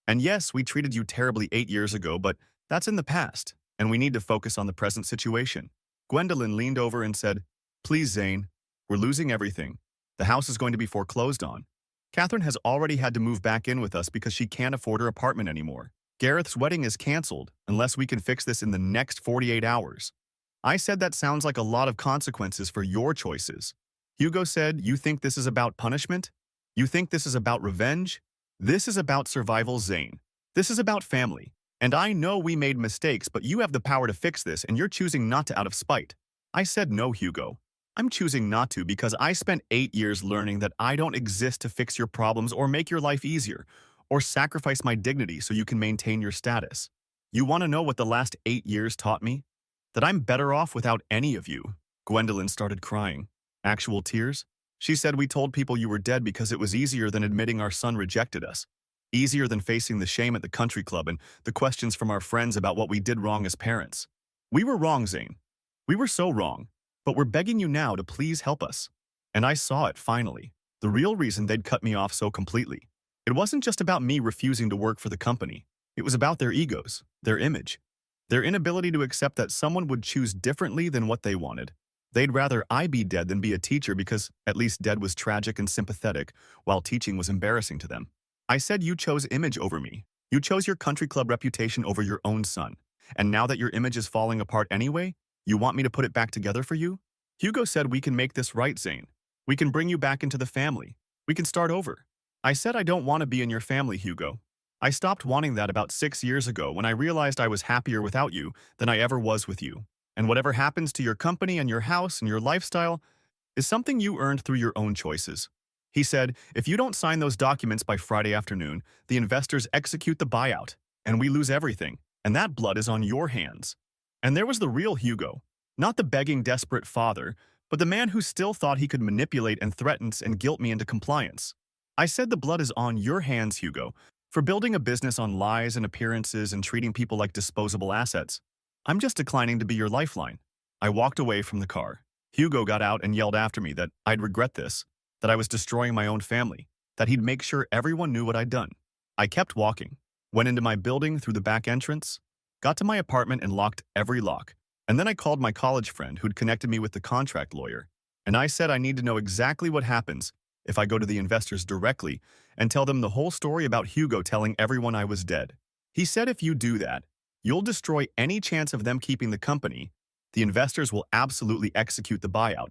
And yes, we treated you terribly 8 years ago, but that's in the past, and we need to focus on the present situation. Gwendolyn leaned over and said, please, Zane, we're losing everything. The house is going to be foreclosed on. Catherine has already had to move back in with us because she can't afford her apartment anymore. Gareth's wedding is canceled unless we can fix this in the next 48 hours. I said that sounds like a lot of consequences for your choices. Hugo said, you think this is about punishment? You think this is about revenge? This is about survival, Zane. This is about family. And I know we made mistakes, but you have the power to fix this, and you're choosing not to out of spite. I said no, Hugo. I'm choosing not to because I spent 8 years learning that I don't exist to fix your problems or make your life easier, or sacrifice my dignity so you can maintain your status. You want to know what the last 8 years taught me? That I'm better off without any of you. Gwendolyn started crying. Actual tears? She said we told people you were dead because it was easier than admitting our son rejected us. Easier than facing the shame at the country club and the questions from our friends about what we did wrong as parents. We were wrong, Zane. We were so wrong. But we're begging you now to please help us. And I saw it, finally. The real reason they'd cut me off so completely. It wasn't just about me refusing to work for the company. It was about their egos, their image, their inability to accept that someone would choose differently than what they wanted. They'd rather I be dead than be a teacher because at least dead was tragic and sympathetic, while teaching was embarrassing to them. I said you chose image over me. You chose your country club reputation over your own son. And now that your image is falling apart anyway, you want me to put it back together for you? Hugo said we can make this right, Zane. We can bring you back into the family. We can start over. I said I don't want to be in your family, Hugo. I stopped wanting that about 6 years ago when I realized I was happier without you than I ever was with you. And whatever happens to your company and your house and your lifestyle is something you earned through your own choices. He said, if you don't sign those documents by Friday afternoon, the investors execute the buyout, and we lose everything, and that blood is on your hands. And there was the real Hugo, not the begging, desperate father, but the man who still thought he could manipulate and threaten and guilt me into compliance. I said the blood is on your hands, Hugo, for building a business on lies and appearances and treating people like disposable assets. I'm just declining to be your lifeline. I walked away from the car. Hugo got out and yelled after me that I'd regret this, that I was destroying my own family, that he'd make sure everyone knew what I'd done. I kept walking, went into my building through the back entrance, got to my apartment and locked every lock. And then I called my college friend who'd connected me with the contract lawyer, and I said I need to know exactly what happens if I go to the investors directly and tell them the whole story about Hugo telling everyone I was dead. He said if you do that, you'll destroy any chance of them keeping the company. The investors will absolutely execute the buyout,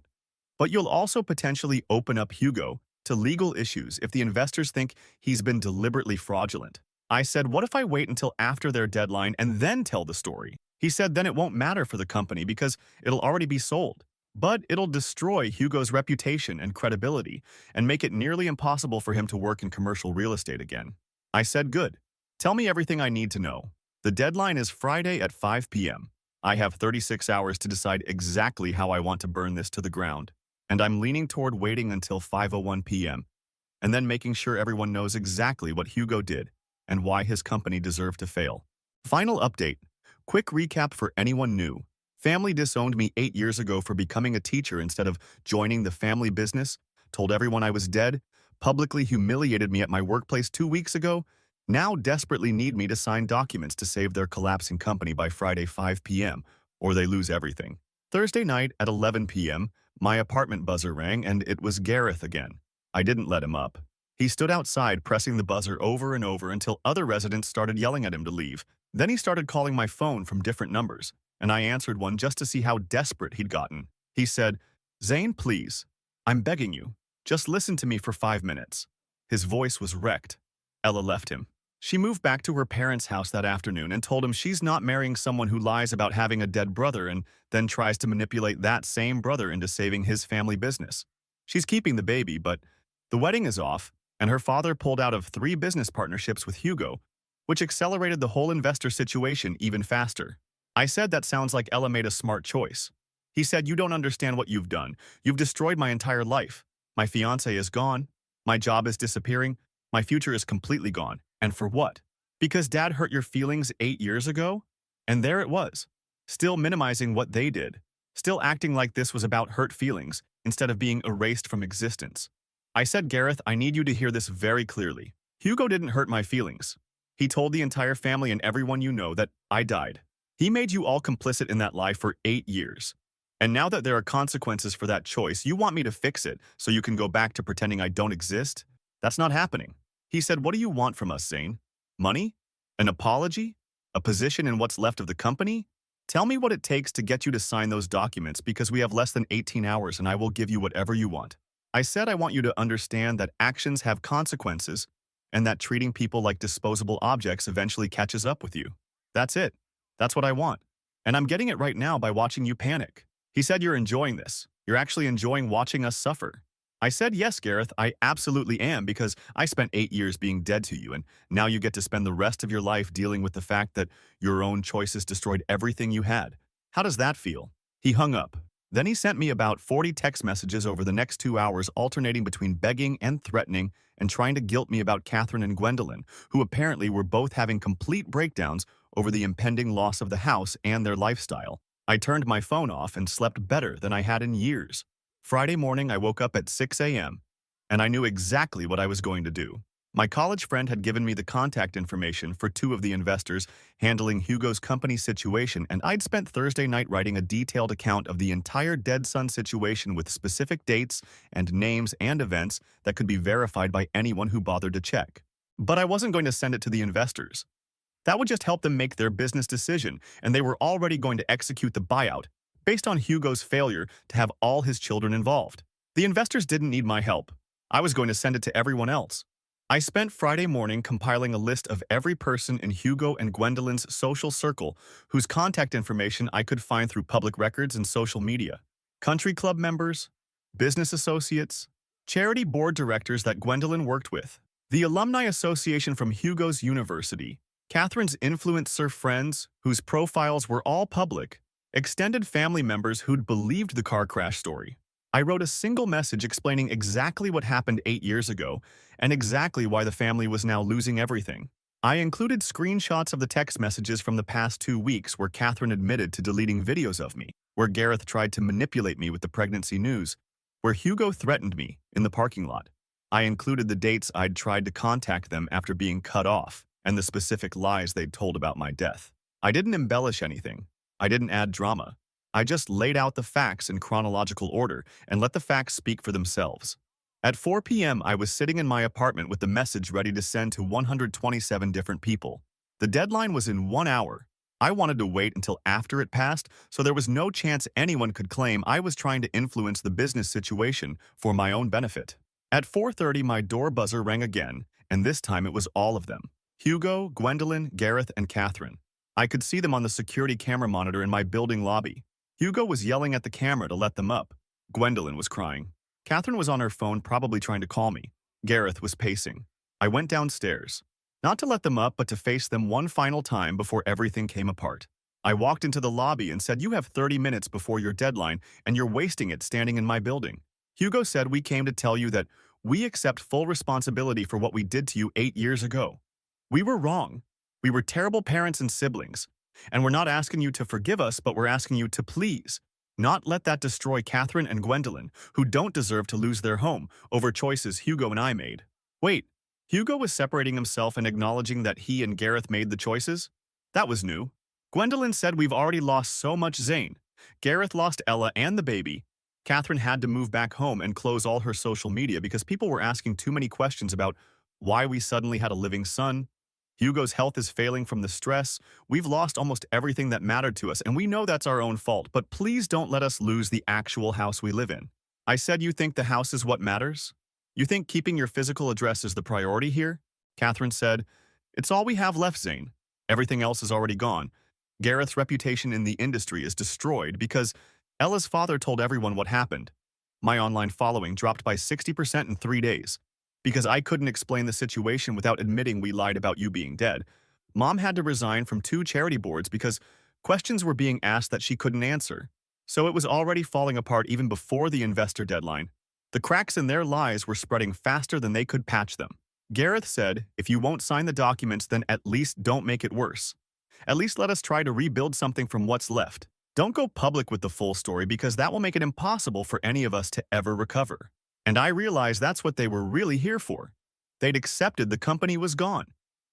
but you'll also potentially open up Hugo to legal issues if the investors think he's been deliberately fraudulent. I said, what if I wait until after their deadline and then tell the story? He said then it won't matter for the company because it'll already be sold. But it'll destroy Hugo's reputation and credibility and make it nearly impossible for him to work in commercial real estate again. I said, good. Tell me everything I need to know. The deadline is Friday at 5 p.m. I have 36 hours to decide exactly how I want to burn this to the ground. And I'm leaning toward waiting until 5:01 p.m. and then making sure everyone knows exactly what Hugo did and why his company deserved to fail. Final update. Quick recap for anyone new. Family disowned me 8 years ago for becoming a teacher instead of joining the family business, told everyone I was dead, publicly humiliated me at my workplace 2 weeks ago, now desperately need me to sign documents to save their collapsing company by Friday 5 p.m., or they lose everything. Thursday night at 11 p.m., my apartment buzzer rang and it was Gareth again. I didn't let him up. He stood outside pressing the buzzer over and over until other residents started yelling at him to leave. Then he started calling my phone from different numbers, and I answered one just to see how desperate he'd gotten. He said, Zane, please. I'm begging you. Just listen to me for 5 minutes. His voice was wrecked. Ella left him. She moved back to her parents' house that afternoon and told him she's not marrying someone who lies about having a dead brother and then tries to manipulate that same brother into saving his family business. She's keeping the baby, but the wedding is off, and her father pulled out of 3 business partnerships with Hugo, which accelerated the whole investor situation even faster. I said that sounds like Ella made a smart choice. He said, you don't understand what you've done. You've destroyed my entire life. My fiancé is gone. My job is disappearing. My future is completely gone. And for what? Because Dad hurt your feelings 8 years ago? And there it was. Still minimizing what they did. Still acting like this was about hurt feelings instead of being erased from existence. I said, Gareth, I need you to hear this very clearly. Hugo didn't hurt my feelings. He told the entire family and everyone you know that I died. He made you all complicit in that lie for 8 years. And now that there are consequences for that choice, you want me to fix it so you can go back to pretending I don't exist? That's not happening. He said, what do you want from us, Zane? Money? An apology? A position in what's left of the company? Tell me what it takes to get you to sign those documents because we have less than 18 hours and I will give you whatever you want. I said I want you to understand that actions have consequences and that treating people like disposable objects eventually catches up with you. That's it. That's what I want. And I'm getting it right now by watching you panic. He said you're enjoying this. You're actually enjoying watching us suffer. I said, yes, Gareth, I absolutely am because I spent 8 years being dead to you and now you get to spend the rest of your life dealing with the fact that your own choices destroyed everything you had. How does that feel? He hung up. Then he sent me about 40 text messages over the next 2 hours alternating between begging and threatening and trying to guilt me about Catherine and Gwendolyn, who apparently were both having complete breakdowns over the impending loss of the house and their lifestyle. I turned my phone off and slept better than I had in years. Friday morning, I woke up at 6 a.m., and I knew exactly what I was going to do. My college friend had given me the contact information for 2 of the investors handling Hugo's company situation, and I'd spent Thursday night writing a detailed account of the entire dead son situation with specific dates and names and events that could be verified by anyone who bothered to check. But I wasn't going to send it to the investors. That would just help them make their business decision, and they were already going to execute the buyout based on Hugo's failure to have all his children involved. The investors didn't need my help. I was going to send it to everyone else. I spent Friday morning compiling a list of every person in Hugo and Gwendolyn's social circle whose contact information I could find through public records and social media. Country club members, business associates, charity board directors that Gwendolyn worked with, the alumni association from Hugo's university, Catherine's influencer friends whose profiles were all public, extended family members who'd believed the car crash story. I wrote a single message explaining exactly what happened 8 years ago and exactly why the family was now losing everything. I included screenshots of the text messages from the past 2 weeks where Catherine admitted to deleting videos of me, where Gareth tried to manipulate me with the pregnancy news, where Hugo threatened me in the parking lot. I included the dates I'd tried to contact them after being cut off and the specific lies they'd told about my death. I didn't embellish anything. I didn't add drama. I just laid out the facts in chronological order and let the facts speak for themselves. At 4 p.m., I was sitting in my apartment with the message ready to send to 127 different people. The deadline was in 1 hour. I wanted to wait until after it passed, so there was no chance anyone could claim I was trying to influence the business situation for my own benefit. At 4:30, my door buzzer rang again, and this time it was all of them. Hugo, Gwendolyn, Gareth, and Catherine. I could see them on the security camera monitor in my building lobby. Hugo was yelling at the camera to let them up. Gwendolyn was crying. Catherine was on her phone, probably trying to call me. Gareth was pacing. I went downstairs. Not to let them up, but to face them one final time before everything came apart. I walked into the lobby and said, "You have 30 minutes before your deadline, and you're wasting it standing in my building." Hugo said, "We came to tell you that we accept full responsibility for what we did to you 8 years ago. We were wrong. We were terrible parents and siblings. And we're not asking you to forgive us, but we're asking you to please not let that destroy Catherine and Gwendolyn, who don't deserve to lose their home over choices Hugo and I made." Wait, Hugo was separating himself and acknowledging that he and Gareth made the choices? That was new. Gwendolyn said, "We've already lost so much, Zane. Gareth lost Ella and the baby." Catherine had to move back home and close all her social media because people were asking too many questions about why we suddenly had a living son. Hugo's health is failing from the stress. We've lost almost everything that mattered to us, and we know that's our own fault, but please don't let us lose the actual house we live in. I said, "You think the house is what matters? You think keeping your physical address is the priority here?" Catherine said, "It's all we have left, Zane. Everything else is already gone. Gareth's reputation in the industry is destroyed because Ella's father told everyone what happened. My online following dropped by 60% in 3 days. Because I couldn't explain the situation without admitting we lied about you being dead. Mom had to resign from 2 charity boards because questions were being asked that she couldn't answer. So it was already falling apart even before the investor deadline. The cracks in their lies were spreading faster than they could patch them." Gareth said, "If you won't sign the documents, then at least don't make it worse. At least let us try to rebuild something from what's left. Don't go public with the full story because that will make it impossible for any of us to ever recover." And I realized that's what they were really here for. They'd accepted the company was gone.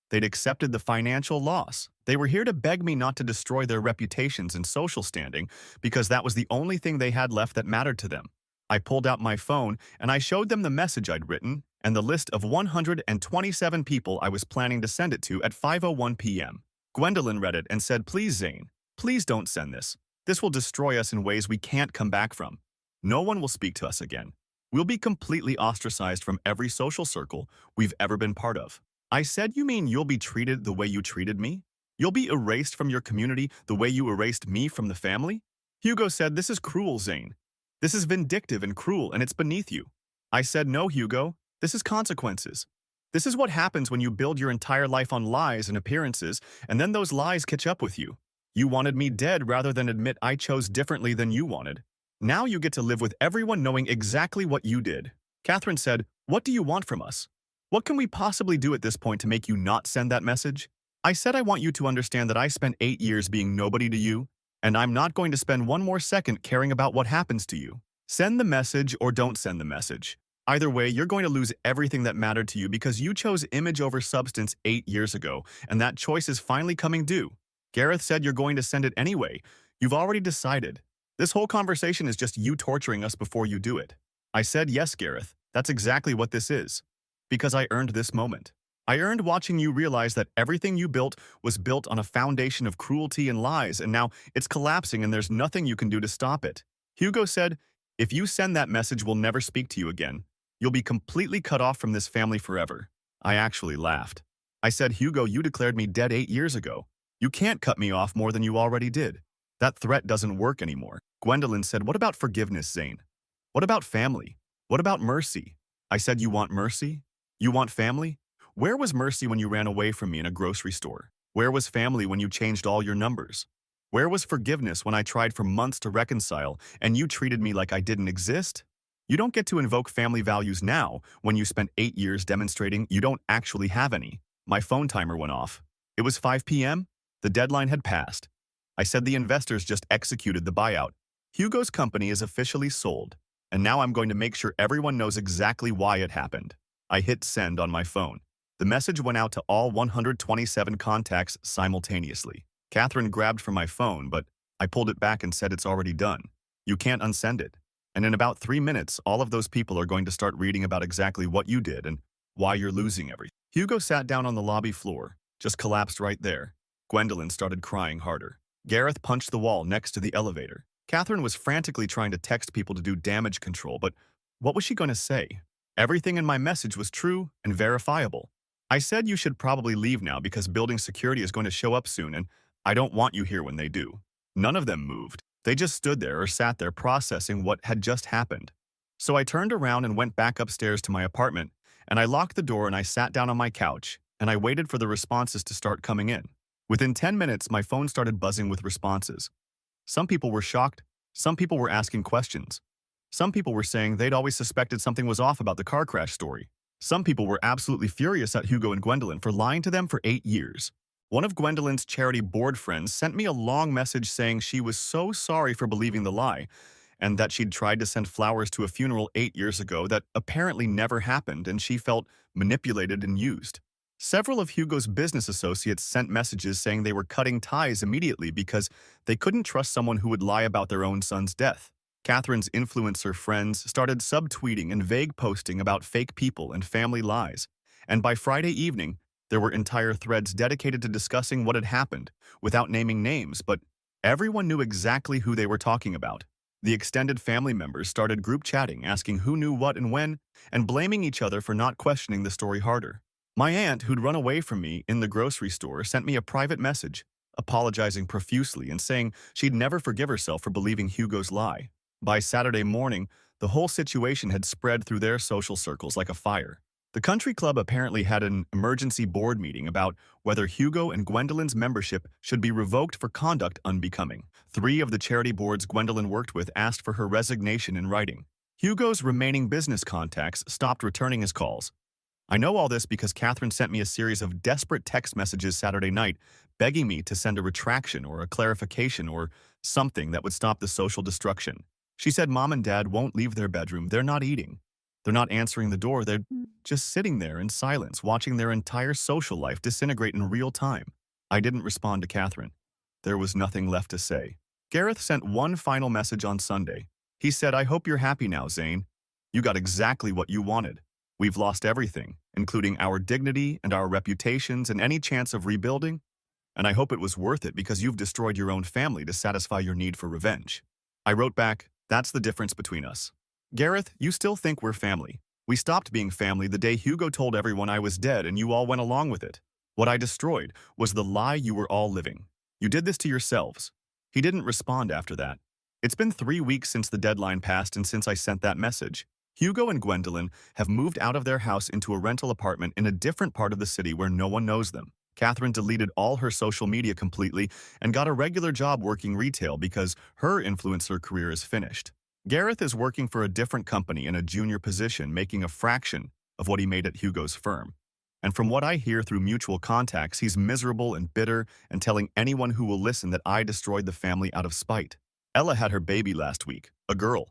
They'd accepted the financial loss. They were here to beg me not to destroy their reputations and social standing because that was the only thing they had left that mattered to them. I pulled out my phone and I showed them the message I'd written and the list of 127 people I was planning to send it to at 5:01 p.m. Gwendolyn read it and said, "Please, Zane, please don't send this. This will destroy us in ways we can't come back from. No one will speak to us again. We'll be completely ostracized from every social circle we've ever been part of." I said, "You mean you'll be treated the way you treated me? You'll be erased from your community the way you erased me from the family?" Hugo said, "This is cruel, Zane. This is vindictive and cruel, and it's beneath you." I said, "No, Hugo, this is consequences. This is what happens when you build your entire life on lies and appearances, and then those lies catch up with you. You wanted me dead rather than admit I chose differently than you wanted. Now you get to live with everyone knowing exactly what you did." Catherine said, "What do you want from us? What can we possibly do at this point to make you not send that message?" I said, "I want you to understand that I spent 8 years being nobody to you, and I'm not going to spend one more second caring about what happens to you. Send the message or don't send the message. Either way, you're going to lose everything that mattered to you because you chose image over substance 8 years ago, and that choice is finally coming due." Gareth said, "You're going to send it anyway. You've already decided. This whole conversation is just you torturing us before you do it." I said, "Yes, Gareth, that's exactly what this is. Because I earned this moment. I earned watching you realize that everything you built was built on a foundation of cruelty and lies, and now it's collapsing and there's nothing you can do to stop it." Hugo said, "If you send that message, we'll never speak to you again. You'll be completely cut off from this family forever." I actually laughed. I said, Hugo, you declared me dead 8 years ago. You can't cut me off more than you already did. That threat doesn't work anymore. Gwendolyn said, what about forgiveness, Zane? What about family? What about mercy? I said, you want mercy? You want family? Where was mercy when you ran away from me in a grocery store? Where was family when you changed all your numbers? Where was forgiveness when I tried for months to reconcile and you treated me like I didn't exist? You don't get to invoke family values now when you spent 8 years demonstrating you don't actually have any. My phone timer went off. It was 5 p.m. The deadline had passed. I said the investors just executed the buyout. Hugo's company is officially sold, and now I'm going to make sure everyone knows exactly why it happened. I hit send on my phone. The message went out to all 127 contacts simultaneously. Catherine grabbed for my phone, but I pulled it back and said it's already done. You can't unsend it. And in about 3 minutes, all of those people are going to start reading about exactly what you did and why you're losing everything. Hugo sat down on the lobby floor, just collapsed right there. Gwendolyn started crying harder. Gareth punched the wall next to the elevator. Catherine was frantically trying to text people to do damage control, but what was she going to say? Everything in my message was true and verifiable. I said you should probably leave now because building security is going to show up soon and I don't want you here when they do. None of them moved. They just stood there or sat there processing what had just happened. So I turned around and went back upstairs to my apartment, and I locked the door and I sat down on my couch, and I waited for the responses to start coming in. Within 10 minutes, my phone started buzzing with responses. Some people were shocked. Some people were asking questions. Some people were saying they'd always suspected something was off about the car crash story. Some people were absolutely furious at Hugo and Gwendolyn for lying to them for 8 years. One of Gwendolyn's charity board friends sent me a long message saying she was so sorry for believing the lie, and that she'd tried to send flowers to a funeral 8 years ago that apparently never happened and she felt manipulated and used. Several of Hugo's business associates sent messages saying they were cutting ties immediately because they couldn't trust someone who would lie about their own son's death. Catherine's influencer friends started subtweeting and vague posting about fake people and family lies, and by Friday evening, there were entire threads dedicated to discussing what had happened, without naming names, but everyone knew exactly who they were talking about. The extended family members started group chatting, asking who knew what and when, and blaming each other for not questioning the story harder. My aunt, who'd run away from me in the grocery store, sent me a private message, apologizing profusely and saying she'd never forgive herself for believing Hugo's lie. By Saturday morning, the whole situation had spread through their social circles like a fire. The country club apparently had an emergency board meeting about whether Hugo and Gwendolyn's membership should be revoked for conduct unbecoming. 3 of the charity boards Gwendolyn worked with asked for her resignation in writing. Hugo's remaining business contacts stopped returning his calls. I know all this because Catherine sent me a series of desperate text messages Saturday night begging me to send a retraction or a clarification or something that would stop the social destruction. She said Mom and Dad won't leave their bedroom, they're not eating. They're not answering the door, they're just sitting there in silence, watching their entire social life disintegrate in real time. I didn't respond to Catherine. There was nothing left to say. Gareth sent one final message on Sunday. He said, I hope you're happy now, Zane. You got exactly what you wanted. We've lost everything, including our dignity and our reputations and any chance of rebuilding. And I hope it was worth it because you've destroyed your own family to satisfy your need for revenge. I wrote back, that's the difference between us. Gareth, you still think we're family. We stopped being family the day Hugo told everyone I was dead and you all went along with it. What I destroyed was the lie you were all living. You did this to yourselves. He didn't respond after that. It's been 3 weeks since the deadline passed and since I sent that message. Hugo and Gwendolyn have moved out of their house into a rental apartment in a different part of the city where no one knows them. Catherine deleted all her social media completely and got a regular job working retail because her influencer career is finished. Gareth is working for a different company in a junior position, making a fraction of what he made at Hugo's firm. And from what I hear through mutual contacts, he's miserable and bitter and telling anyone who will listen that I destroyed the family out of spite. Ella had her baby last week, a girl,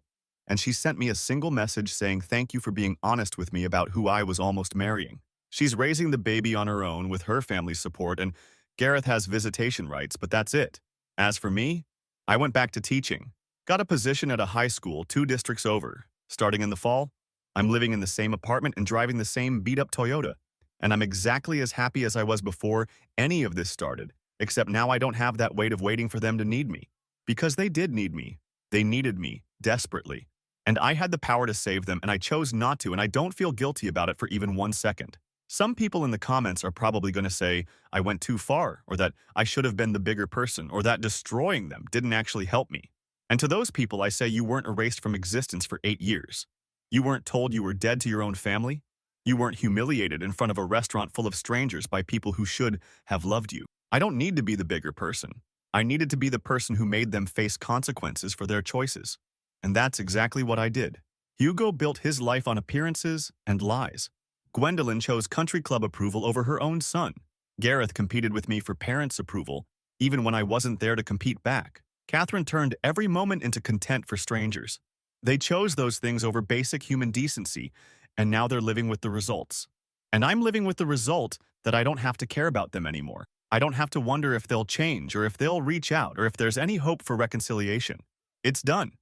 and she sent me a single message saying thank you for being honest with me about who I was almost marrying. She's raising the baby on her own with her family's support, and Gareth has visitation rights, but that's it. As for me, I went back to teaching. Got a position at a high school 2 districts over. Starting in the fall, I'm living in the same apartment and driving the same beat-up Toyota. And I'm exactly as happy as I was before any of this started, except now I don't have that weight of waiting for them to need me. Because they did need me. They needed me, desperately. And I had the power to save them, and I chose not to, and I don't feel guilty about it for even 1 second. Some people in the comments are probably going to say, I went too far, or that I should have been the bigger person, or that destroying them didn't actually help me. And to those people, I say you weren't erased from existence for 8 years. You weren't told you were dead to your own family. You weren't humiliated in front of a restaurant full of strangers by people who should have loved you. I don't need to be the bigger person. I needed to be the person who made them face consequences for their choices. And that's exactly what I did. Hugo built his life on appearances and lies. Gwendolyn chose country club approval over her own son. Gareth competed with me for parents' approval, even when I wasn't there to compete back. Catherine turned every moment into content for strangers. They chose those things over basic human decency, and now they're living with the results. And I'm living with the result that I don't have to care about them anymore. I don't have to wonder if they'll change, or if they'll reach out, or if there's any hope for reconciliation. It's done.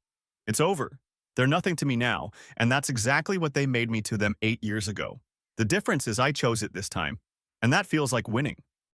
It's over. They're nothing to me now, and that's exactly what they made me to them 8 years ago. The difference is I chose it this time, and that feels like winning.